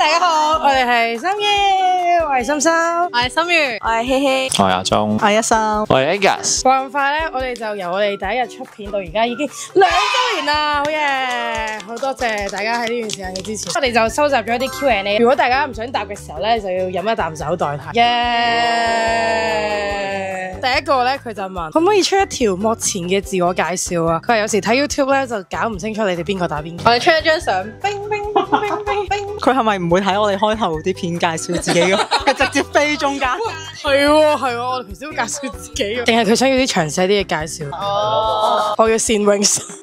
大家好，我哋係心耶，我係心心，我係心如，我係希希，我係阿鐘，我係一心，我係 Angus。話咁快咧，我哋就由我哋第一日出片到而家已經2週年啦，好嘢！好多謝大家喺呢段時間嘅支持。我哋就收集咗一啲 Q&A， 如果大家唔想答嘅時候咧，就要飲一啖酒代替。耶！第一個咧，佢就問可唔可以出一條幕前嘅自我介紹啊？佢話有時睇 YouTube 咧就搞唔清楚你哋邊個打邊個。我哋出一張相，冰冰冰冰冰冰。佢係咪唔會睇我哋開頭啲片介紹自己嘅？佢直接飛中間。係喎，我哋平時都介紹自己嘅，定係佢想要啲詳細啲嘅介紹？哦，我叫善永，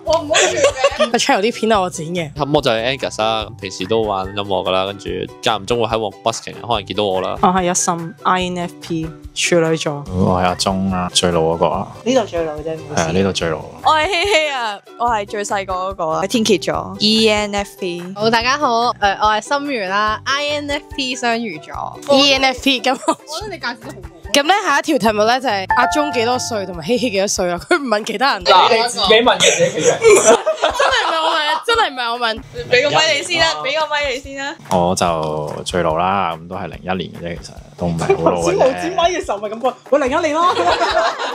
我唔好笑嘅。個 channel 啲片係我剪嘅。咁我就係 Angus 啦，平時都玩音樂噶啦，跟住間唔中會喺 busking 可能見到我啦。我係一心 INFP 處女座。我係阿鐘啊，最老嗰個啊。呢度最老啫，係啊，呢度最老。我係希希啊，我係最細個嗰個啊，係天蠍座 ENFP。好，大家好，我係心如啦 ，INFP 雙魚座 ENFP 咁。我覺得你介紹得好好。咁咧下一條題目咧就係阿鐘幾多歲同埋希希幾多歲啊？佢唔問其他人。你哋自己問嘅自己其實。真係唔係我問，俾個咪你先啦，俾個咪你先啦。我就最老啦，咁都係01年嘅啫，其實都唔係好老嘅啫。我剪咪嘅時候咪咁講，我01年咯。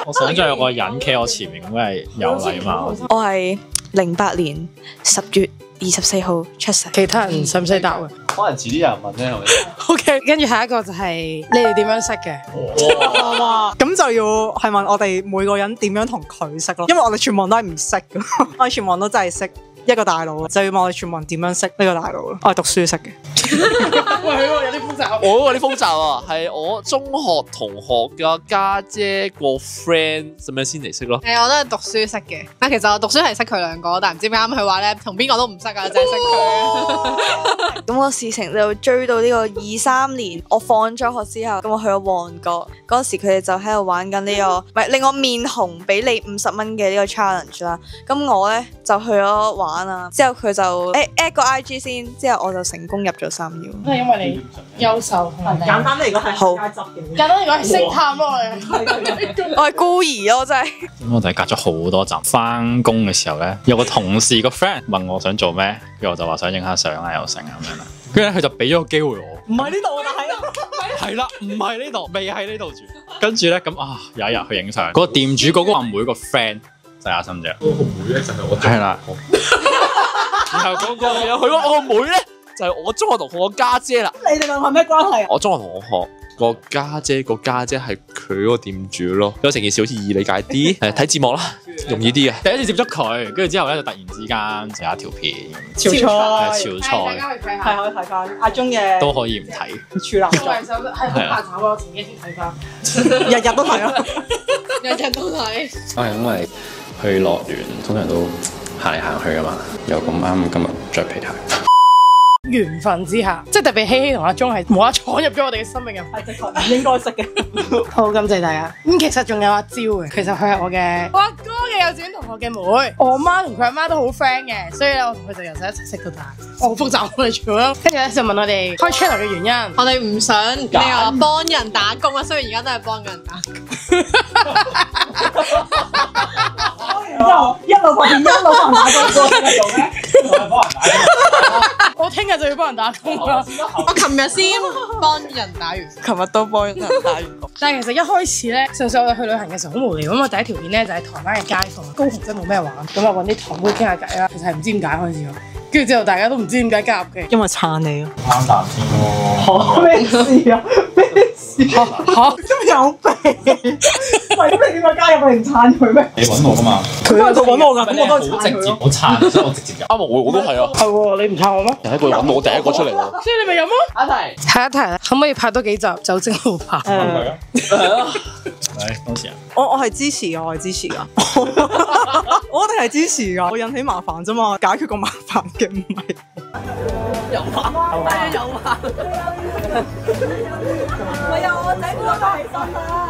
我想象有個人企我前面，咁梗係有禮貌。我係08年10月24號出世。其他人使唔使答啊可能遲啲有人問咧，係咪？OK，跟住下一個就係你哋點樣識嘅？哇！咁就要係問我哋每個人點樣同佢識咯，因為我哋全部人都係唔識嘅，我哋全部人都真係識一個大佬，就要問我哋全部人點樣識呢個大佬咯。我係讀書識嘅。喂，有啲複雜。我嗰個啲複雜啊，係我中學同學嘅家姐個 friend 咁樣先嚟識咯。我都係讀書識嘅，但其實我讀書係識佢兩個，但唔知點解佢話咧同邊個都唔識啊，淨係識佢。咁個事情就追到呢個23年，我放咗學之後，咁我去咗旺角，嗰時佢哋就喺度玩緊呢個，唔係令我面紅俾你50蚊嘅呢個 challenge 啦。咁我咧就去咗玩啊，之後佢就add 個 IG 先，之後我就成功入咗3秒。都係因為你優秀同埋靚。簡單嚟講係好街執嘅。簡單嚟講係識探咯，我係孤兒咯，真係。咁我哋隔咗好多集，翻工嘅時候咧，有個同事個 friend 問我想做咩，跟住我就話想影下相啊，又成咁樣啦。跟住佢就俾咗個機會我，唔係呢度啊，係啦，唔係呢度，未喺呢度住。跟住咧咁啊，有一日去影相，嗰個店主嗰個阿妹個 friend 就係阿心姐。嗰個妹咧就係我係啦。然後嗰個佢個我妹咧就係我中學同學個家姐啦。你哋兩個係咩關係啊？我中學同學個家姐係佢個店主咯，所以成件事好似易理解啲。睇節目啦，容易啲嘅。第一次接觸佢，跟住之後咧就突然之間就有一條片，潮菜，潮菜大家去睇下，係可以睇翻阿鐘嘅都可以唔睇。處男作，係好怕醜啊！我前幾天睇翻，日日都睇咯。日日都睇。係因為去樂園通常都行嚟行去噶嘛，又咁啱今日着皮鞋。緣分之下，即係特別希希同阿鐘係冇得闖入咗我哋嘅生命入。係的確唔應該識嘅。好，感謝大家。咁其實仲有阿蕉嘅，其實佢係我阿哥嘅幼稚園同學嘅妹。我媽同佢阿媽都好 friend 嘅，所以咧我同佢就由細一齊識到大。好複雜我哋全部都。跟住咧就問我哋開 channel 嘅原因。我哋唔想呢個幫人打工啊，雖然而家都係幫緊人打工。一路發現一路幫人打工，做咩？我聽日就要幫人打工啦。我琴日先幫人打完，琴日都幫人打完工。但係其實一開始咧，上次我哋去旅行嘅時候好無聊，咁我第一條片咧就係台灣嘅街坊，高雄真係冇咩玩，咁我揾啲堂妹傾下偈啦。其實係唔知點解開始咯，跟住之後大家都唔知點解加入嘅。因為撐你咯。啱啖先咯。咩事啊？咩事啊？咁有病？喂，咁你點解加入佢唔撐佢咩？你揾我噶嘛？佢揾我㗎，咁我都係撐佢咯。我撐，所以我直接入。啱我都係啊。係喎，你唔撐我咩？第一個揾我，第一個出嚟喎。所以你咪飲咯。下一題啦，可唔可以拍多幾集酒精路跑？係啊。係當時啊。我係支持㗎，我係支持㗎。我哋係支持㗎。我引起麻煩啫嘛，解決個麻煩嘅唔係。有煩，係啊有煩。我有我仔嗰個大心啊！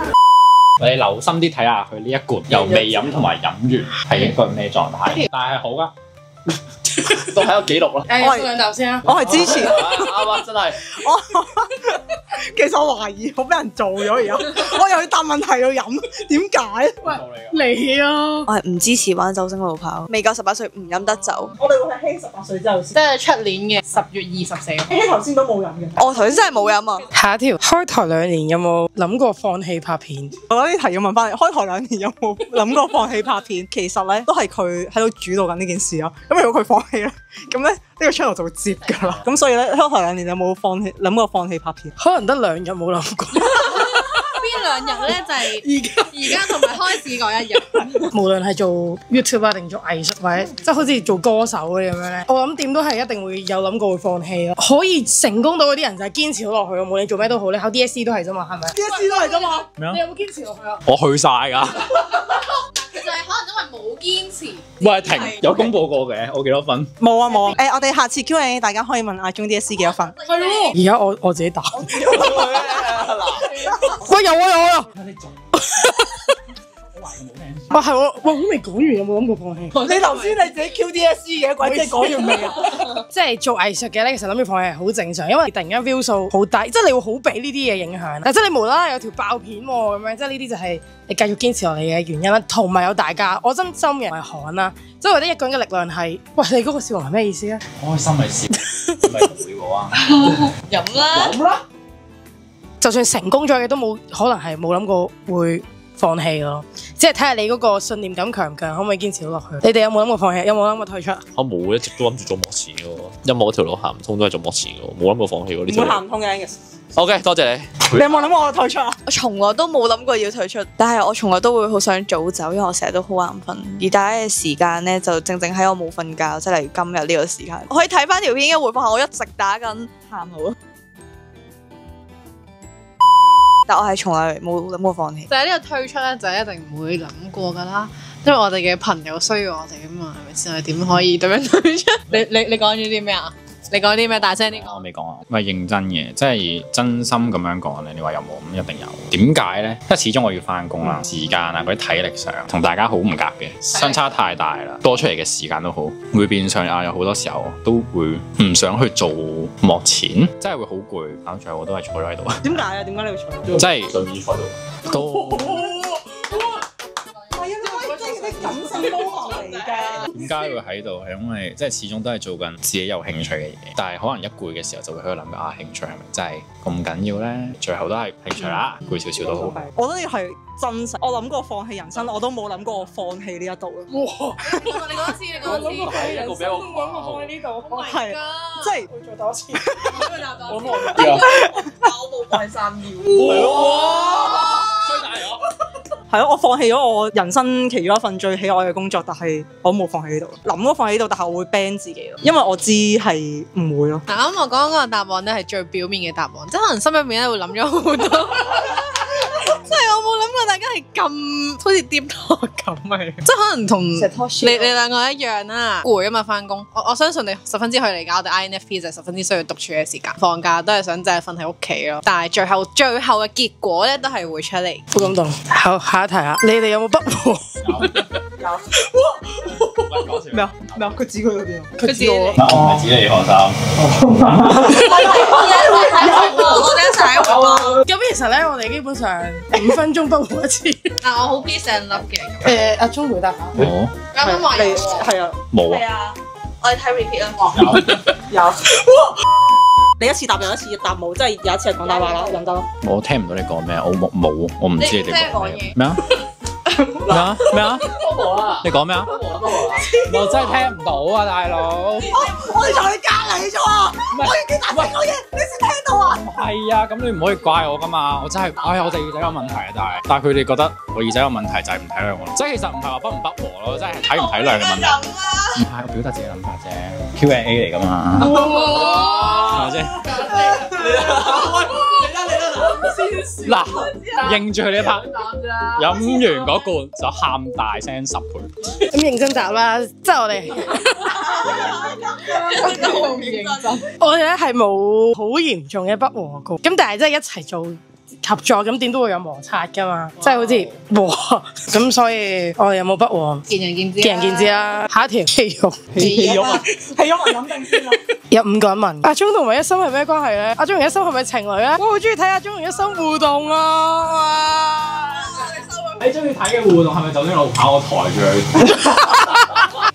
你留心啲睇下佢呢一罐由未飲同埋飲完係一個咩狀態，但係好㗎，都喺個記錄啦。誒，飲兩啖先啊！我係支持。啱啊，真係。其實我懷疑我俾人做咗而家，我又要答問題要飲，點解？你啊，我係唔支持玩酒精路跑，未夠18歲唔飲得酒。我哋會係希18歲之後即先。係出年嘅10月24。希頭先都冇飲嘅。我頭先真係冇飲啊！下一條開台2年有冇諗過放棄拍片？我覺得呢題要問翻你，開台2年有冇諗過放棄拍片？其實咧都係佢喺度主導緊呢件事咯。咁如果佢放棄咧，咁咧呢個 channel 就會接㗎啦。咁所以咧開台2年有冇諗過放棄拍片？可能得2日冇諗過。邊2日咧就係而家同埋開始嗰一日。無論係做 YouTube 定做藝術或者即係好似做歌手嗰啲咁樣咧，我諗點都係一定會有諗過會放棄咯。可以成功到嗰啲人就係堅持到落去咯。無論做咩都好，你考 DSE 都係啫嘛，係咪 DSE 都係啫嘛。咩啊你有冇堅持落去啊？我去晒㗎。其實係可能因為冇堅持。喂，停，有公佈過嘅，我幾多分？冇啊冇啊。我哋下次 Q&A 大家可以問阿中 DSE 幾多分？係喎。而家我自己答。喂，有啊。哇係喎，哇我未講完，有冇諗過放棄？你頭先你自己 QDSE 嘅，鬼即係講完未啊？即係做藝術嘅咧，其實諗住放棄係好正常，因為突然間 view 數好低，即係你會好俾呢啲嘢影響。但係即係你無啦啦有條爆片喎咁樣，即係呢啲就係你繼續堅持落嚟嘅原因啦。同埋有大家，我真心嘅係罕啦，即係或者一個人嘅力量係，喂你嗰個笑容係咩意思啊？開心咪笑，咪會喎啊！飲啦。就算成功咗嘅都冇可能係冇諗過會放棄咯，即係睇下你嗰個信念感強唔強，可唔可以堅持到落去？你哋有冇諗過放棄？有冇諗過退出？我冇，一直都諗住做幕前嘅喎，音樂嗰條路行唔通都係做幕前嘅喎，冇諗過放棄喎呢條路。唔會行唔通嘅 Angus。OK，多謝你。你有冇諗過我退出啊？我從來都冇諗過要退出，但係我從來都會好想早走，因為我成日都好眼瞓。而大家嘅時間咧，就正正喺我冇瞓覺，即係例如今日呢個時間，我可以睇翻條片嘅回放，我一直打緊喊路。但我係從來冇諗過放棄。就係呢個退出咧，就一定唔會諗過噶啦，因為我哋嘅朋友需要我哋噶嘛，係咪先？我哋點可以咁樣退出？你講咗啲咩啊？你講啲咩？大聲啲講。我未講啊，唔係認真嘅，即係真心咁樣講咧。你話有冇咁一定有？點解咧？因為始終我要翻工啦，時間啊嗰啲體力上同大家好唔夾嘅，相差太大啦。多出嚟嘅時間都好，會變相有好多時候都會唔想去做幕前，真係會好攰。搞最後我都係坐咗喺度。點解啊？點解你要坐？即係順意坐度。都係啊，你感性高學嚟㗎。點解會喺度？係因為即係始終都係做緊自己有興趣嘅嘢，但係可能一攰嘅時候就會喺度諗啊，興趣係咪真係咁緊要咧？最後都係興趣啦，攰少少都好。我覺得要係真實。我諗過放棄人生，我都冇諗過我放棄呢一度咯。哇！你講一次，你講一次。人生都諗過放喺呢度，係，即係會再打一次。我我我冇放3秒。最大咗。係咯，我放棄咗我人生其中一份最喜愛嘅工作，但係我冇放棄呢度。諗過放棄呢度，但係我會 ban 自己咯，因為我知係唔會咯。嗱，啱我講嗰個答案咧係最表面嘅答案，即係可能心入面咧會諗咗好多。即係我冇諗過大家係咁好似掂拖咁嘅，即係可能同你兩個一樣啦，攰啊嘛翻工。我相信你十分之可以理解，我哋 INFP 就係十分之需要獨處嘅時間，放假都係想淨係瞓喺屋企咯。但係最後嘅結果咧都係會出嚟。好感動。好，下一題啊，你哋有冇不和？咩啊？咩啊？佢指佢嗰邊啊？佢指我。嗱，我唔係指你學生。我哋一齊喎。咁其實咧，我哋基本上5分鐘不和一次。但我好 peace and love 嘅。阿鐘回答下。我啱啱話有你喎。係啊，冇啊。啊，我哋睇 repeat 啦。有。你一次答有一次答冇，即係有一次係講大話啦，忍得咯。我聽唔到你講咩，我冇，我唔知你哋講咩。咩啊？咩啊？咩啊？你講咩啊？我真係聽唔到啊，大佬。我哋坐你隔離啫喎，我要幾大聲講嘢，你先聽到啊？唔係啊，咁你唔可以怪我噶嘛。我真係，我哋耳仔有問題啊，但係佢哋覺得我耳仔有問題就係唔體諒我。即係其實唔係話不和咯，即係體唔體諒嘅問題。唔係我表達自己諗法啫 ，Q&A 嚟噶嘛。係咪先？嗱，認住佢呢一 part，飲完嗰罐就喊大聲10倍。咁認真答啦，即係我哋，我哋咧係冇好嚴重嘅不和過，咁但係真係一齊做合作，咁點都會有摩擦噶嘛，即係好似和咁，所以我哋有冇不和？見仁見智，見仁見智啦。下一條戲肉，係咁諗定先啦。有5個人問阿鐘同埋一心係咩關係咧？阿鐘同一心係咪情侶咧？我好中意睇阿鐘同一心互動啊！你中意睇嘅互動係咪就算路跑我抬住佢？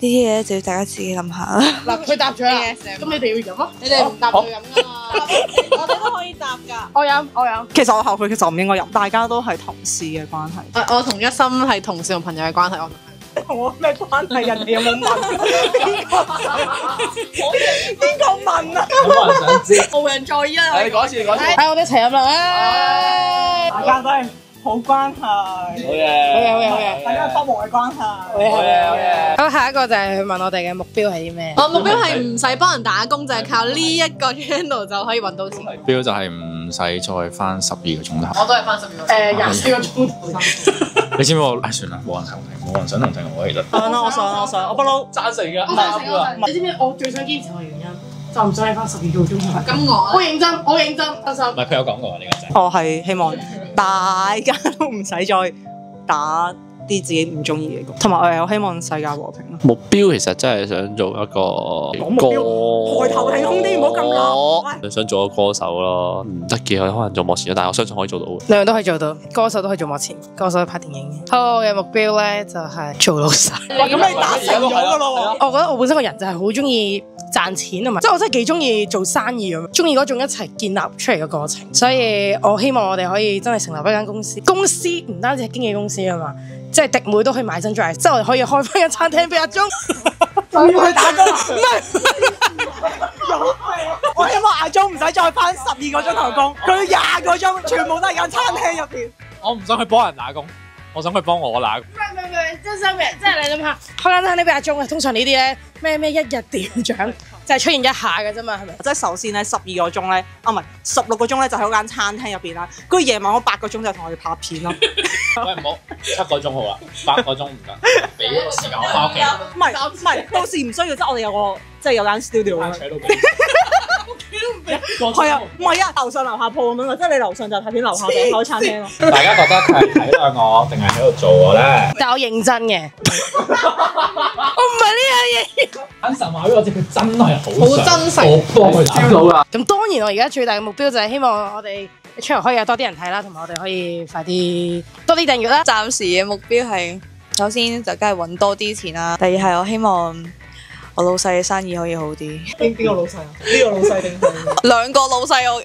呢啲嘢就要大家自己諗下。嗱，佢答咗啦，咁你哋要飲啊？你哋唔答就飲噶嘛？我哋都可以答㗎。我飲。其實我後悔，其實我唔應該飲，大家都係同事嘅關係。我同一心係同事同朋友嘅關係，我同我咩關係？人哋有冇問？邊個問啊？有冇人想知？冇人在意啊！你講一次，你講一次。我哋一齊飲啦！大家都係好關係。好嘢，好嘢。大家係不和嘅關係。好嘢。咁下一個就係問我哋嘅目標係啲咩？我目標係唔使幫人打工，就係靠呢一個 channel 就可以揾到錢。目標就係唔使再翻12個鐘頭。我都係翻12個。24個鐘頭。你知唔知我？算啦，冇人同情，冇人想同情我其實。我想，我不嬲贊成㗎。你知唔知我最想堅持嘅原因？就唔想你翻12個鐘頭。咁我認真，我認真，阿心。唔係佢有講過呢個就。我係希望大家都唔使再打啲自己唔中意嘅工，同埋我又希望世界和平咯。目標其實真係想做一個講目標，抬頭挺胸啲，唔好咁立。想做個歌手咯，唔得嘅可能做幕前，但係我相信可以做到嘅。兩樣都可以做到，歌手都可以做幕前，歌手都拍電影嘅。我嘅目標咧就係做老細。哇，咁你達成咗㗎咯喎！我覺得我本身個人就係好中意賺錢啊嘛，即係我真係幾中意做生意咁，中意嗰種一齊建立出嚟嘅過程。所以我希望我哋可以真係成立一間公司，公司唔單止係經紀公司啊嘛。即係迪妹都可以買真 dry，即係我哋可以開翻間餐廳俾阿鐘，就要去打工啦。唔係，我希望阿鐘唔使再翻12個鐘頭工，佢20個鐘全部都係間餐廳入邊。我唔想去幫人打工，我想去幫我打工。唔係，真心嘅，即係你諗下，開間餐廳俾阿鐘啊，通常呢啲咧咩一日店長就係出現一下嘅啫嘛，係咪？即係首先咧12個鐘咧，唔係16個鐘咧，就喺嗰間餐廳入邊啦。跟住夜晚嗰8個鐘就同我哋拍片咯。喂，唔好7個鐘好啦，8個鐘唔得，俾個時間我翻屋企。唔係，到時唔需要，即係我哋有個即係有間 studio 啊。係啊，唔係啊，樓上樓下鋪咁樣，即係你樓上就拍片，樓下就開餐廳咯。大家覺得佢係體諒我定係喺度做我咧？但係我認真嘅，我唔係呢樣嘢。眼神話俾我知，佢真係好真誠，我幫佢招到啦。咁當然我而家最大嘅目標就係希望我哋出嚟可以有多啲人睇啦，同埋我哋可以快啲多啲訂閱啦。暫時嘅目標係首先就梗係揾多啲錢啦，第二係我希望我老細嘅生意可以好啲。邊個老細啊？呢個老細定係兩個老細，我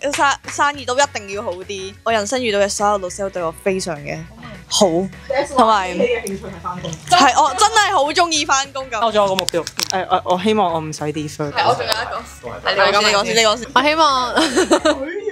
生意都一定要好啲。我人生遇到嘅所有老細都對我非常嘅好，同埋嘅興趣係翻工。係我真係好中意翻工咁。我仲有個目標，我希望我唔使 defer。我仲有一個，你講先。我希望許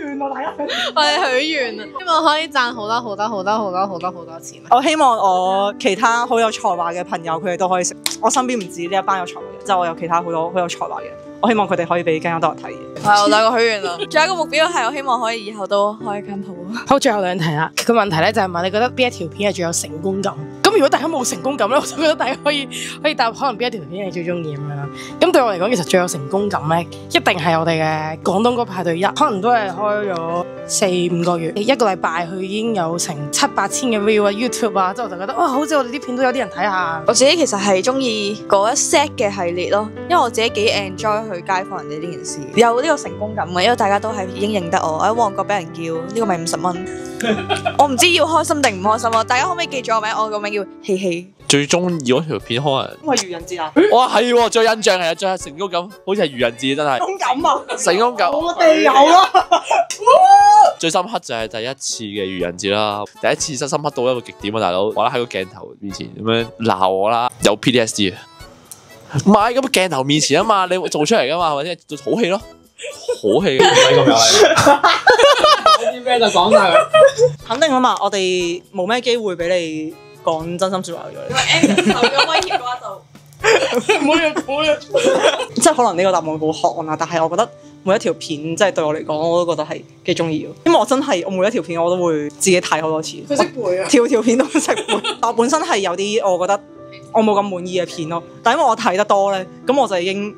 願啊，大家！我哋許願啊，希望可以賺好多錢。我希望我其他好有才華嘅朋友，佢哋都可以食。我身邊唔止呢一班有才華嘅，即係我有其他好多好有才華嘅。我希望佢哋可以俾更加多人睇嘅。係我兩個許願啦，仲有一個目標係我希望可以以後都開間鋪。好，最後兩題啦。個問題咧就係問你覺得邊一條片係最有成功感？咁如果大家冇成功感咧，我就覺得大家可以答可能邊一條片係最中意咁樣。咁對我嚟講，其實最有成功感咧，一定係我哋嘅廣東歌派對1，可能都係開咗4-5個月，一個禮拜佢已經有成700-8千嘅 view 啊 YouTube 啊，之後我就覺得哇，好似我哋啲片都有啲人睇下。我自己其實係中意嗰一 set 嘅系列咯，因為我自己幾 enjoy 去街坊人哋呢件事，有呢個成功感嘅，因為大家都係已經認得我喺旺角俾人叫呢個咪50蚊，我唔知要開心定唔開心啊！大家可唔可以記住我名？我個名叫希希。最中意嗰條片可能，因為愚人節啊！哇係喎，最有印象係最有成功感，好似係愚人節真係。成功感啊！成功感，我哋有啊！最深刻就係第一次嘅愚人節啦，第一次真深刻到一個極點啊！大佬，我喺個鏡頭面前咁樣鬧我啦，有 PTSD 啊！唔係咁鏡頭面前啊嘛，你做出嚟噶嘛，或者做好戲咯，好戲。唔使咁有禮，講啲咩就講晒佢。肯定啊嘛，我哋冇咩機會俾你講真心説話嘅。因為 Angus 受咗威脅嘅話就唔好呀，即係可能呢個答案好寒啊，但係我覺得每一條片即係對我嚟講，我都覺得係幾中意嘅。因為我真係我每一條片我都會自己睇好多次。佢識背啊！條片都識背。我本身係有啲我覺得我冇咁滿意嘅片咯，但係因為我睇得多咧，咁我就已經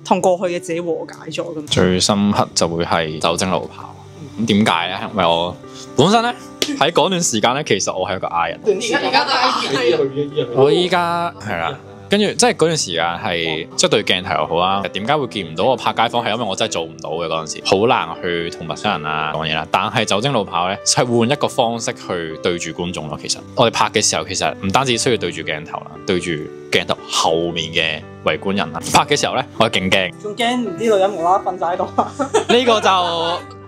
同過去嘅自己和解咗咁。最深刻就會係酒精路跑，咁點解咧？因為我本身咧喺嗰段時間咧，其實我係一個 I 人。而家都係我依家係啦。跟住即係嗰段時間係即係對鏡頭又好啦，點解會見唔到我拍街坊係因為我真係做唔到嘅嗰陣時，好難去同陌生人啊講嘢啦。但係酒精路跑咧係換一個方式去對住觀眾咯。其實我哋拍嘅時候其實唔單止需要對住鏡頭啦，對住鏡頭後面嘅圍觀人啦。拍嘅時候咧我係勁驚，仲驚唔知女人無啦啦瞓晒喺度。呢個就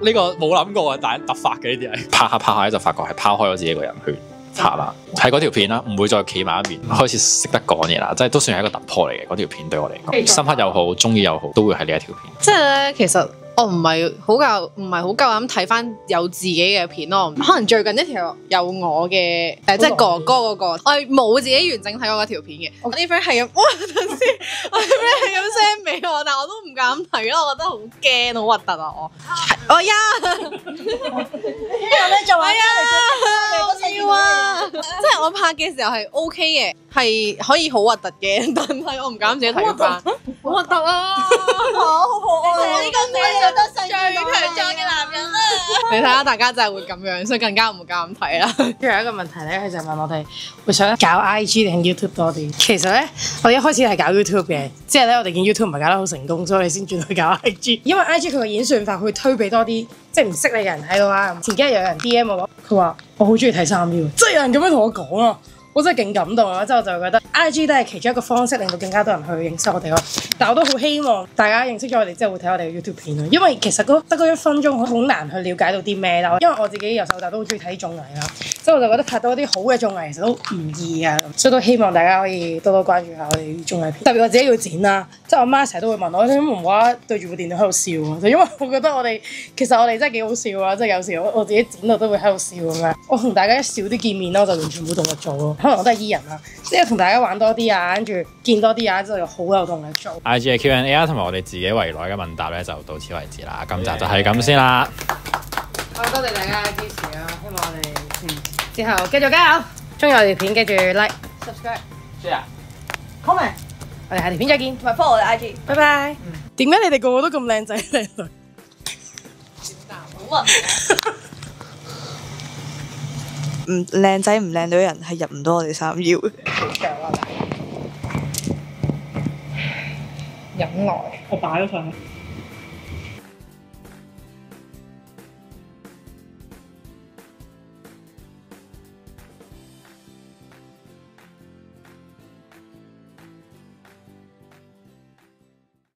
呢個冇諗過啊，但係突發嘅呢啲係拍下咧就發覺係拋開咗自己個人去拍啦，喺嗰條片啦，唔會再企埋一邊，開始識得講嘢啦，即係都算係一個突破嚟嘅。嗰條片對我嚟講，深刻又好，中意又好，都會喺呢一條片。即係咧，其實我唔係好夠膽睇翻有自己嘅片咯。可能最近一條有我嘅即係哥哥嗰個，我係冇自己完整睇過嗰條片嘅。我啲 friend 係咁，哇！等先，我啲 friend 係咁 send 俾我，但係我都唔敢睇咯，我覺得好驚，好核突啊！我呀，有咩做啊？我笑啊！即係我拍嘅時候係 OK 嘅，係可以好核突嘅，但係我唔敢自己睇翻，好核突啊！好可愛，呢個最強壯嘅男人啦！你睇下大家真係會咁樣，所以更加唔會咁睇啦。最後一個問題咧，佢就問我哋會想搞 IG 定 YouTube 多啲？其實咧，我哋一開始係搞 YouTube 嘅，之後咧我哋見 YouTube 唔係搞得好成功，所以我哋先轉去搞 IG。因為 IG 佢個演算法會推俾多啲即係唔識你嘅人睇到啦。前幾日有人 DM 我，佢話我好中意睇3秒，即係有人咁樣同我講啊！我真係勁感動啊！之後我就覺得 IG 都係其中一個方式，令到更加多人去認識我哋咯。但我都好希望大家認識咗我哋之後會睇我哋嘅 YouTube 片咯，因為其實得嗰1分鐘好難去了解到啲咩啦。因為我自己由細到大都好中意睇綜藝啦，所以我就覺得拍到一啲好嘅綜藝其實都唔易啊。所以都希望大家可以多多關注下我哋啲綜藝片。特別我自己要剪啦，即係我媽成日都會問我點解無啦啦對住部電腦喺度笑啊？就因為我覺得其實我哋真係幾好笑啊！即係有時我自己剪到都會喺度笑咁樣。我同大家一少啲見面咯，我就完全冇動力做咯。可能我都係 E 人啦，即係同大家玩多啲啊，跟住見多啲啊，之後又好有動力做。IG 嘅 Q&A 啊，同埋我哋自己圍內嘅問答咧，就到此為止啦。今集就係咁先啦。好多謝大家嘅支持啊！希望我哋之後繼續加油。中意我哋片記住 like、subscribe、share、comment。我哋下條片再見，同埋 follow 我哋 IG。拜拜。點解你哋個個都咁靚仔靚女？好啊！唔靚仔唔靚女人係入唔到我哋3腰嘅。長啊！忍耐，我擺咗上去。